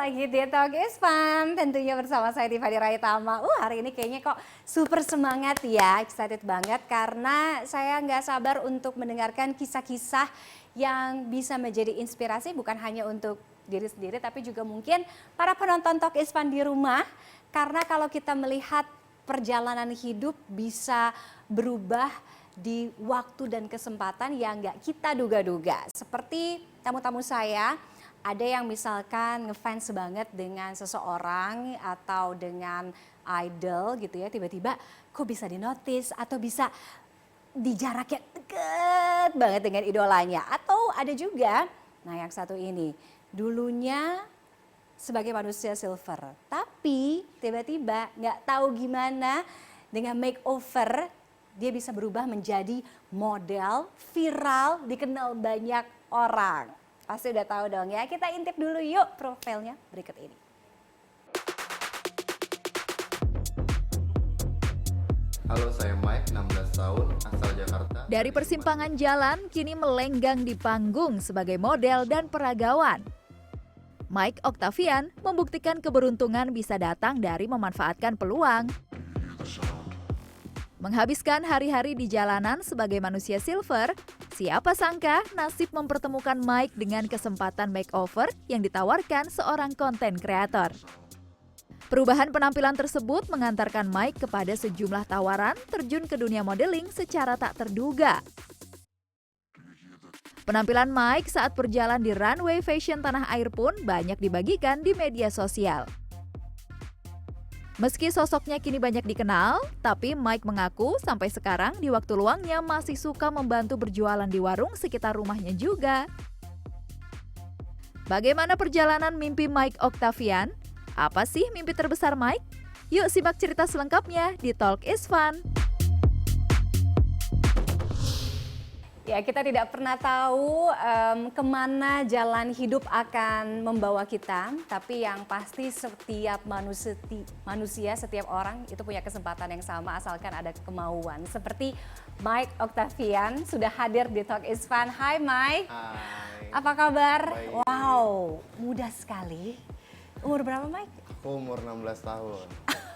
lagi di Talk is Fun, tentunya bersama saya Tiffany Raitama. Hari ini kayaknya kok super semangat ya, excited banget karena saya nggak sabar untuk mendengarkan kisah-kisah yang bisa menjadi inspirasi bukan hanya untuk diri sendiri tapi juga mungkin para penonton Talk is Fun di rumah. Karena kalau kita melihat perjalanan hidup bisa berubah di waktu dan kesempatan yang nggak kita duga-duga. Seperti tamu-tamu saya, ada yang misalkan ngefans banget dengan seseorang atau dengan idol gitu ya, tiba-tiba kok bisa dinotis atau bisa di jarak yang deket banget dengan idolanya. Atau ada juga, nah yang satu ini, dulunya sebagai manusia silver, tapi tiba-tiba nggak tahu gimana dengan makeover dia bisa berubah menjadi model viral, dikenal banyak orang. Pasti udah tahu dong ya, kita intip dulu yuk profilnya berikut ini. Halo, saya Mike, 16 tahun, asal Jakarta. Dari persimpangan jalan, kini melenggang di panggung sebagai model dan peragawan. Mike Octavian membuktikan keberuntungan bisa datang dari memanfaatkan peluang. Menghabiskan hari-hari di jalanan sebagai manusia silver, siapa sangka nasib mempertemukan Mike dengan kesempatan makeover yang ditawarkan seorang konten kreator. Perubahan penampilan tersebut mengantarkan Mike kepada sejumlah tawaran terjun ke dunia modeling secara tak terduga. Penampilan Mike saat berjalan di runway fashion tanah air pun banyak dibagikan di media sosial. Meski sosoknya kini banyak dikenal, tapi Mike mengaku sampai sekarang di waktu luangnya masih suka membantu berjualan di warung sekitar rumahnya juga. Bagaimana perjalanan mimpi Mike Octavian? Apa sih mimpi terbesar Mike? Yuk simak cerita selengkapnya di Talk is Fun. Ya, kita tidak pernah tahu kemana jalan hidup akan membawa kita, tapi yang pasti setiap manusia, setiap orang itu punya kesempatan yang sama asalkan ada kemauan. Seperti Mike Octavian sudah hadir di Talk is Fun. Hai Mike. Hai. Apa kabar? Baik. Wow, muda sekali. Umur berapa Mike? Aku umur 16 tahun.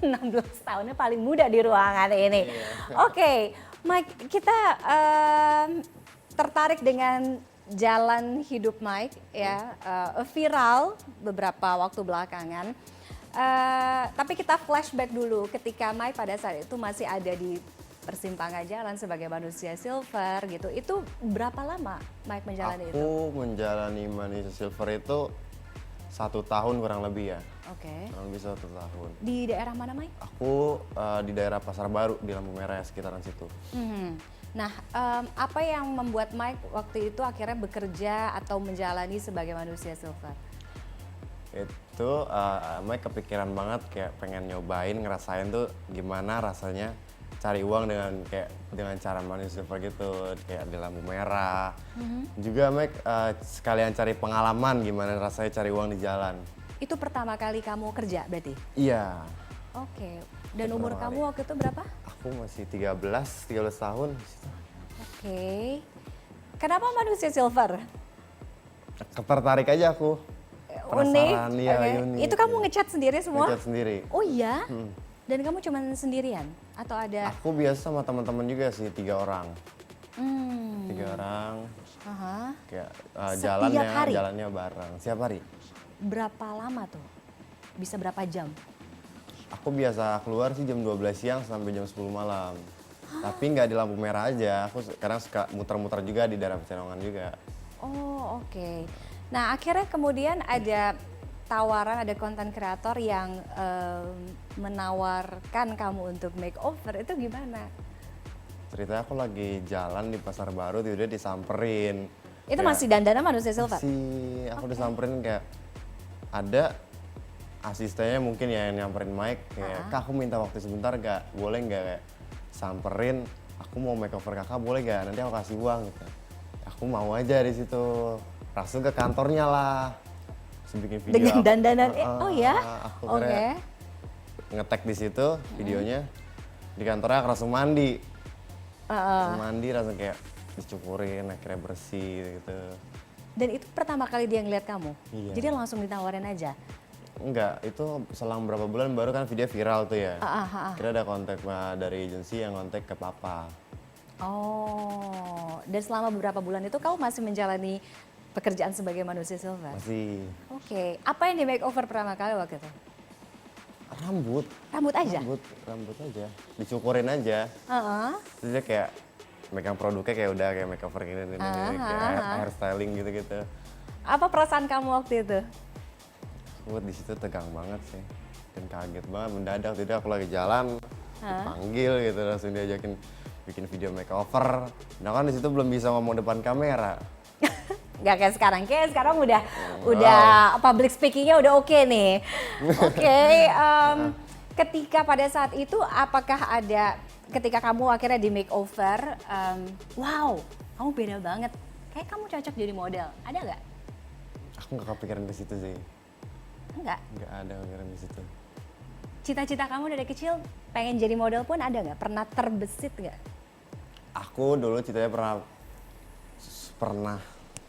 16 tahunnya paling muda di ruangan ini. Iya. Oke, Mike, kita tertarik dengan jalan hidup Mike ya, viral beberapa waktu belakangan. Tapi kita flashback dulu ketika Mike pada saat itu masih ada di persimpangan jalan sebagai manusia silver gitu. Itu berapa lama Mike menjalani itu? Aku menjalani manusia silver itu 1 tahun kurang lebih ya. Oke. Kurang lebih 1 tahun. Di daerah mana Mike? Aku di daerah Pasar Baru di Lampu Merah sekitaran situ. Nah, apa yang membuat Mike waktu itu akhirnya bekerja atau menjalani sebagai manusia silver? Itu Mike kepikiran banget kayak pengen nyobain ngerasain tuh gimana rasanya cari uang dengan cara manusia silver gitu, kayak di lampu merah. Juga Mike sekalian cari pengalaman gimana rasanya cari uang di jalan. Itu pertama kali kamu kerja berarti? Iya. Oke. Dan Pertama umur kali. kamu waktu itu berapa? Aku masih 13 tahun. Oke. Kenapa manusia silver? Ketertarik aja aku. Unik. Penasaran, iya, Oke. unik. Itu kamu ngecat sendiri semua? Ngecat sendiri. Oh iya? Dan kamu cuma sendirian? Atau ada? Aku biasa sama teman-teman juga sih, 3 orang. Hmm. 3 orang. Aha. Kayak Setiap hari? jalannya bareng. Setiap hari. Berapa lama tuh? Bisa berapa jam? Aku biasa keluar sih jam 12 siang sampai jam 10 malam. Tapi nggak di lampu merah aja, aku kadang suka muter-muter juga di daerah Pecenongan juga. Oh oke. Nah akhirnya kemudian ada tawaran, ada konten kreator yang menawarkan kamu untuk makeover, itu gimana? Ceritanya aku lagi jalan di Pasar Baru, tiba-tiba disamperin. Itu Kayak- masih dandanan manusia silver? Masih, aku disamperin kayak ada asistennya mungkin ya yang nyamperin Mike kayak, "Kak, aku minta waktu sebentar gak? Boleh gak?" Kayak samperin, "Aku mau makeover kakak, boleh gak? Nanti aku kasih uang." Gitu. Aku mau aja di situ. Langsung ke kantornya lah. Terus bikin video. Dengan dandanan, oh ya? Aku Oke. kira nge-tag di situ videonya. Di kantornya aku langsung mandi. Langsung mandi, langsung kayak dicukurin, akhirnya bersih gitu. Dan itu pertama kali dia ngeliat kamu? Iya. Jadi langsung ditawarin aja? Enggak, itu selang berapa bulan baru kan video viral tuh ya. Kira ada kontak dari agensi yang kontak ke papa. Oh, dan selama beberapa bulan itu kamu masih menjalani pekerjaan sebagai manusia silver? Masih Oke, apa yang di makeover pertama kali waktu itu? rambut. Rambut aja? Rambut aja. Dicukurin aja. Heeh. Terus dia kayak megang produknya kayak udah kayak makeover gini kayak hairstyling gitu-gitu. Apa perasaan kamu waktu itu? Buat di situ tegang banget sih. Dan kaget banget mendadak. Jadi aku lagi jalan, dipanggil gitu langsung diajakin bikin video makeover. Nah kan di situ belum bisa ngomong depan kamera. Gak kayak sekarang udah public speakingnya udah oke nih. Oke, ketika pada saat itu apakah ada ketika kamu akhirnya di makeover, wow, kamu beda banget. Kayak kamu cocok jadi model. Ada nggak? Aku nggak kepikiran ke situ sih. Enggak. Nggak ada kepikiran ke situ. Cita-cita kamu dari kecil pengen jadi model pun ada nggak? Pernah terbesit nggak? Aku dulu ceritanya pernah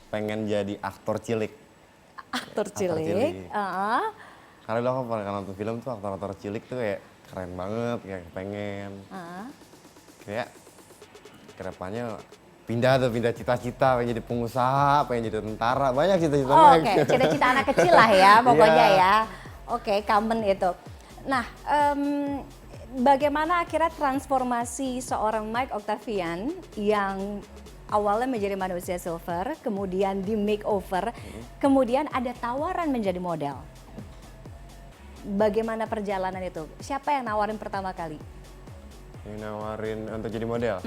pengen jadi aktor cilik. Aktor cilik. cilik. Karena dulu aku pernah nonton film tuh aktor-aktor cilik tuh kayak keren banget, kayak pengen. Kayak kedepannya pindah cita-cita, pengen jadi pengusaha, pengen jadi tentara, banyak cita-cita. Oke, cita-cita anak kecil lah ya pokoknya ya. Oke, common itu. Nah, bagaimana akhirnya transformasi seorang Mike Octavian yang awalnya menjadi manusia silver, kemudian di makeover, kemudian ada tawaran menjadi model. Bagaimana perjalanan itu? Siapa yang nawarin pertama kali? Yang nawarin untuk jadi model?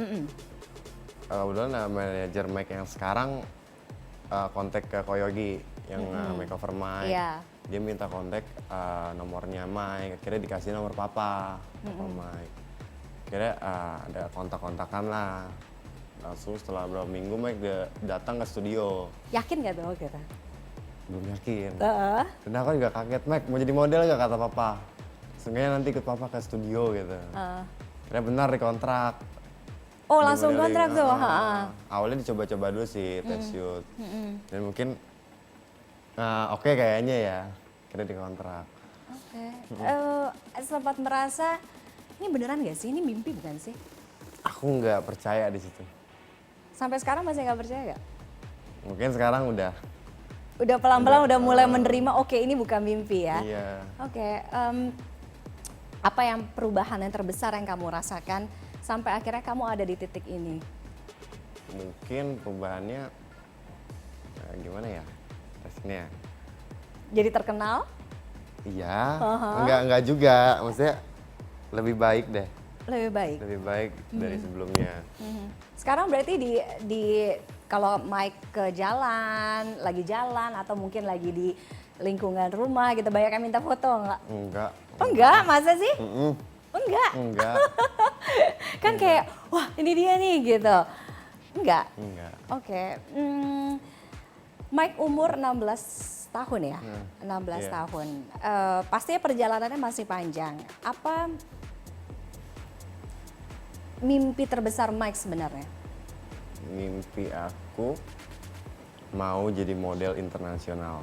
Kebetulan manajer Mike yang sekarang kontak ke Koyogi yang makeover Mike. Yeah. Dia minta kontak nomornya Mike, akhirnya dikasih nomor papa Mike. Akhirnya ada kontak-kontakan lah. Langsung setelah beberapa minggu Mike datang ke studio. Yakin gak tuh waktu itu? Belum yakin. Dan aku juga kaget, Mike mau jadi model gak kata papa? Seenggaknya nanti ikut papa ke studio gitu. Akhirnya benar dikontrak. Oh langsung kontrak tuh? Awalnya dicoba-coba dulu sih, test shoot. Dan mungkin oke kayaknya ya, akhirnya dikontrak. Oke. Sempat merasa, ini beneran gak sih? Ini mimpi bukan sih? Aku nggak percaya di situ. Sampai sekarang masih nggak percaya gak? Mungkin sekarang udah. Udah pelan-pelan udah mulai menerima, oke ini bukan mimpi ya? Iya. Oke, apa yang perubahan yang terbesar yang kamu rasakan sampai akhirnya kamu ada di titik ini? Mungkin perubahannya gimana ya? Rasanya. Jadi terkenal? Iya, enggak juga. Maksudnya lebih baik deh. Lebih baik? Lebih baik dari sebelumnya. Sekarang berarti di kalau Mike ke jalan, lagi jalan atau mungkin lagi di lingkungan rumah gitu, banyak yang minta foto nggak? Enggak. Oh enggak, masa sih? Enggak? Enggak. Kan kayak, wah ini dia nih gitu. Enggak? Enggak. Oke. Mike umur 16 tahun ya? 16 iya. tahun. Pastinya perjalanannya masih panjang. Apa mimpi terbesar Mike sebenarnya? Mimpi aku mau jadi model internasional.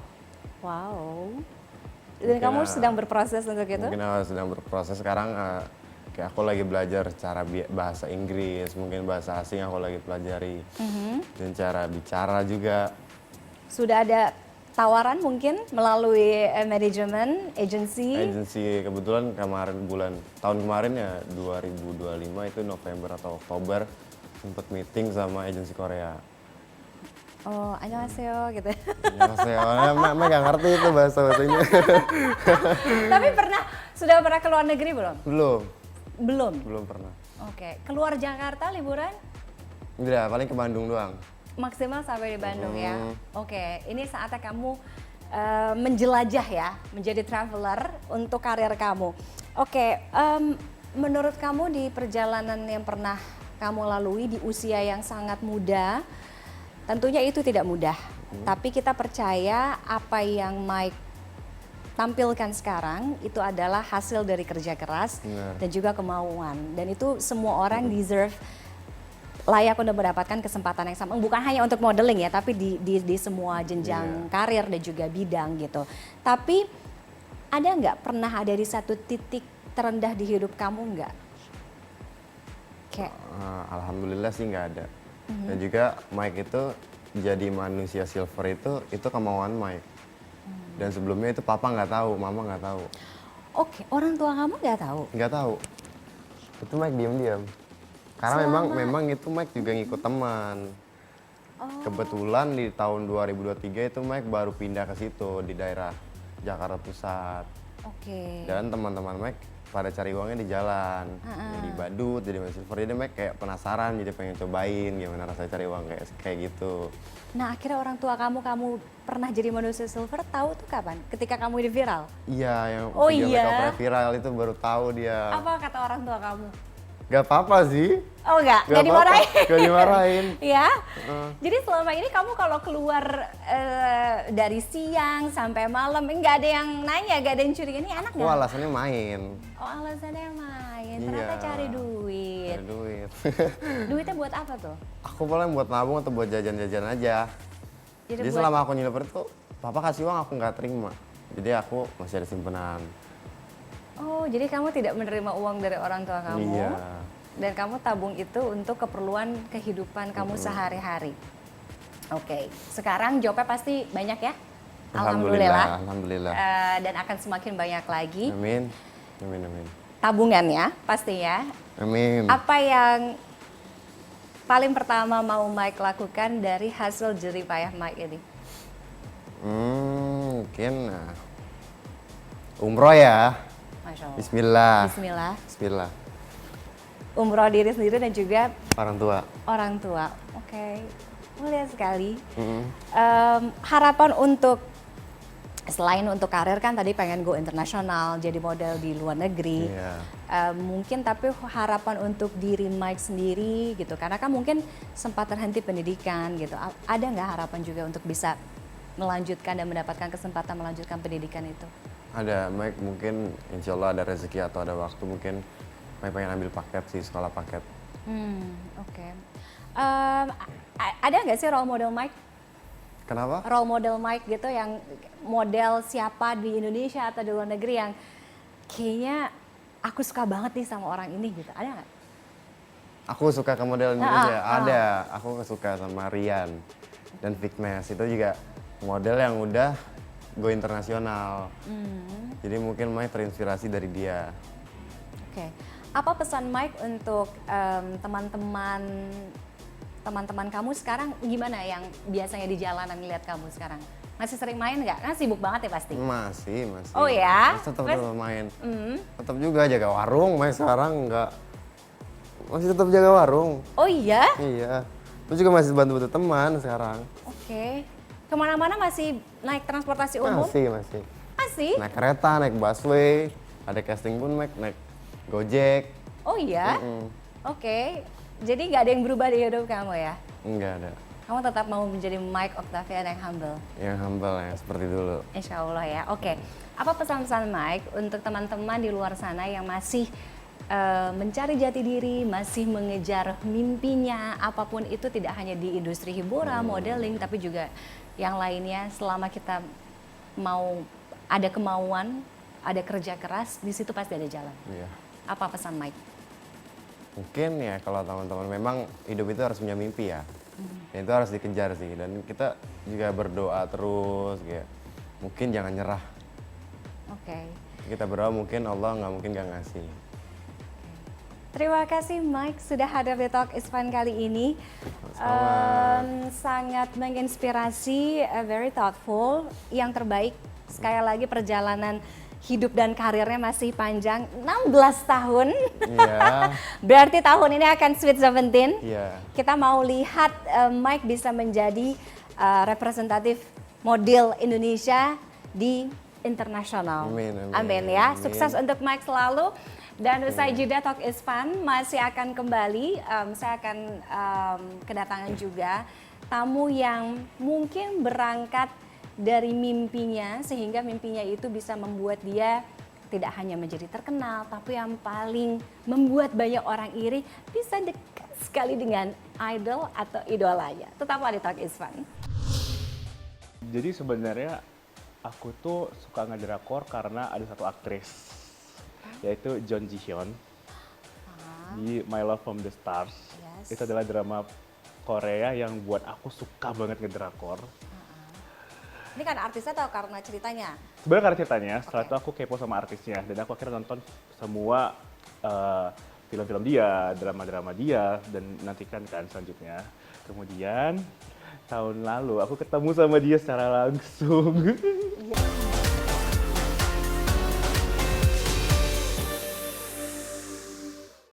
Wow. Dan Mungkin, kamu sedang berproses untuk itu? Mungkin aku sedang berproses sekarang. Kayak aku lagi belajar cara bahasa Inggris, mungkin bahasa asing aku lagi pelajari. Dan cara bicara juga. Sudah ada tawaran mungkin melalui manajemen, agency? Agensi kebetulan tahun kemarin ya 2025 itu November atau Oktober sempat meeting sama agensi Korea. Oh, annyeonghaseyo gitu. Annyeonghaseyo, Mak gak ngerti itu bahasa-bahasanya. Tapi sudah pernah ke luar negeri belum? Belum. Belum? Belum pernah. Oke, keluar Jakarta liburan? Udah, paling ke Bandung doang. Maksimal sampai di Bandung ya. Oke, ini saatnya kamu menjelajah ya, menjadi traveler untuk karir kamu. Oke, menurut kamu di perjalanan yang pernah kamu lalui di usia yang sangat muda, tentunya itu tidak mudah. Tapi kita percaya apa yang Mike tampilkan sekarang itu adalah hasil dari kerja keras dan juga kemauan. Dan itu semua orang deserve layak untuk mendapatkan kesempatan yang sama, bukan hanya untuk modeling ya, tapi di semua jenjang karir dan juga bidang gitu. Tapi Ada nggak pernah ada di satu titik terendah di hidup kamu nggak? Kayak, Alhamdulillah sih nggak ada. Dan juga Mike itu jadi manusia silver itu kemauan Mike. Dan sebelumnya itu papa nggak tahu, mama nggak tahu. oke, orang tua kamu nggak tahu? Nggak tahu. Itu Mike diam-diam. Karena memang itu Mike juga ngikut teman. Kebetulan di tahun 2023 itu Mike baru pindah ke situ di daerah Jakarta Pusat. Oke. Dan teman-teman Mike pada cari uangnya di jalan, jadi badut, jadi main silver. Jadi Mike kayak penasaran, jadi pengen cobain gimana rasanya cari uang kayak gitu. Nah akhirnya orang tua kamu pernah jadi manusia silver tahu tuh kapan? Ketika kamu di viral? Iya, yang Oh video iya? makeover viral itu baru tahu dia. Apa kata orang tua kamu? Gak apa-apa sih. Oh enggak Gak apa-apa, dimarahin? gak dimarahin. Ya, jadi selama ini kamu kalau keluar dari siang sampai malam, nggak ada yang nanya, nggak ada yang curiga, ini anak Aku nggak? alasannya main. Oh alasannya main, Iya. ternyata cari duit. Cari duit. Duitnya buat apa tuh? Aku paling buat nabung atau buat jajan-jajan aja. Jadi buat- selama aku nyilver tuh, papa kasih uang aku nggak terima. Jadi aku masih ada simpenan. Oh, jadi kamu tidak menerima uang dari orang tua kamu? Iya. Dan kamu tabung itu untuk keperluan kehidupan kamu sehari-hari. Oke, sekarang jawabnya pasti banyak ya? Alhamdulillah. Dan akan semakin banyak lagi. Amin. Tabungannya pasti ya. Amin. Apa yang paling pertama mau Mike lakukan dari hasil jerih payah Mike ini? Mungkin umroh ya. Masya Allah. Bismillah. Bismillah. Umroh diri sendiri dan juga Orang tua. orang tua. Oke, mulia sekali. Mm-mm. Harapan untuk selain untuk karir kan tadi pengen go internasional, jadi model di luar negeri. Iya. Mungkin tapi harapan untuk diri Mike sendiri gitu, karena kan mungkin sempat terhenti pendidikan gitu. Ada nggak harapan juga untuk bisa melanjutkan dan mendapatkan kesempatan melanjutkan pendidikan itu? Ada, Mike mungkin insya Allah ada rezeki atau ada waktu mungkin Mike pengen ambil paket sih, sekolah paket. Oke. Ada nggak sih role model Mike? Kenapa? Role model Mike gitu yang model siapa di Indonesia atau di luar negeri yang kayaknya aku suka banget nih sama orang ini gitu, ada nggak? Aku suka ke model Indonesia, Ah. ada. Aku suka sama Rian dan Fitness, itu juga model yang udah go internasional. Jadi mungkin Mike terinspirasi dari dia. Oke. Apa pesan Mike untuk teman-teman kamu sekarang gimana yang biasanya di jalanan lihat kamu sekarang? Masih sering main nggak? Kan sibuk banget ya pasti. Masih. Oh ya? Masih tetap main. Mm. Tetap juga jaga warung, Mike sekarang enggak. Masih tetap jaga warung. Oh iya? Iya. Terus juga masih bantu-bantu teman sekarang. Oke. Kemana-mana masih naik transportasi umum? Masih. Masih? Naik kereta, naik busway, ada casting pun naik Gojek. Oh iya? Oke. Jadi nggak ada yang berubah di hidup kamu ya? Enggak ada. Kamu tetap mau menjadi Mike Octavian yang humble? Yang humble ya, seperti dulu. Insya Allah ya. Oke. Apa pesan-pesan Mike untuk teman-teman di luar sana yang masih mencari jati diri, masih mengejar mimpinya, apapun itu tidak hanya di industri hiburan, modeling, tapi juga yang lainnya. Selama kita mau ada kemauan, ada kerja keras, di situ pasti ada jalan. Iya. Apa pesan Mike? Mungkin ya kalau teman-teman memang hidup itu harus punya mimpi ya. Ya, itu harus dikejar sih, dan kita juga berdoa terus kayak mungkin jangan nyerah. Oke. Kita berdoa mungkin Allah nggak mungkin nggak ngasih. Terima kasih Mike sudah hadir di Talk is Fun kali ini. Sangat menginspirasi, very thoughtful, yang terbaik. Sekali lagi perjalanan hidup dan karirnya masih panjang, 16 tahun. Iya. Berarti tahun ini akan Sweet 17. Iya. Kita mau lihat Mike bisa menjadi representatif model Indonesia di internasional. Amin. Ya. Amin. Sukses untuk Mike selalu. Dan usai jeda Talk is Fun masih akan kembali. Saya akan kedatangan juga tamu yang mungkin berangkat dari mimpinya, sehingga mimpinya itu bisa membuat dia tidak hanya menjadi terkenal, tapi yang paling membuat banyak orang iri, bisa dekat sekali dengan idol atau idolanya. Tetaplah di Talk is Fun. Jadi sebenarnya Aku tuh suka ngedrakor karena ada satu aktris, yaitu Jung Ji Hyun di My Love from the Stars. Yes. Itu adalah drama Korea yang buat aku suka banget ngedrakor. Ini kan artisnya atau karena ceritanya? Sebenarnya karena ceritanya, setelah Oke. itu aku kepo sama artisnya dan aku akhirnya nonton semua film-film dia, drama-drama dia dan nantikan kan selanjutnya. Kemudian tahun lalu aku ketemu sama dia secara langsung. Iya.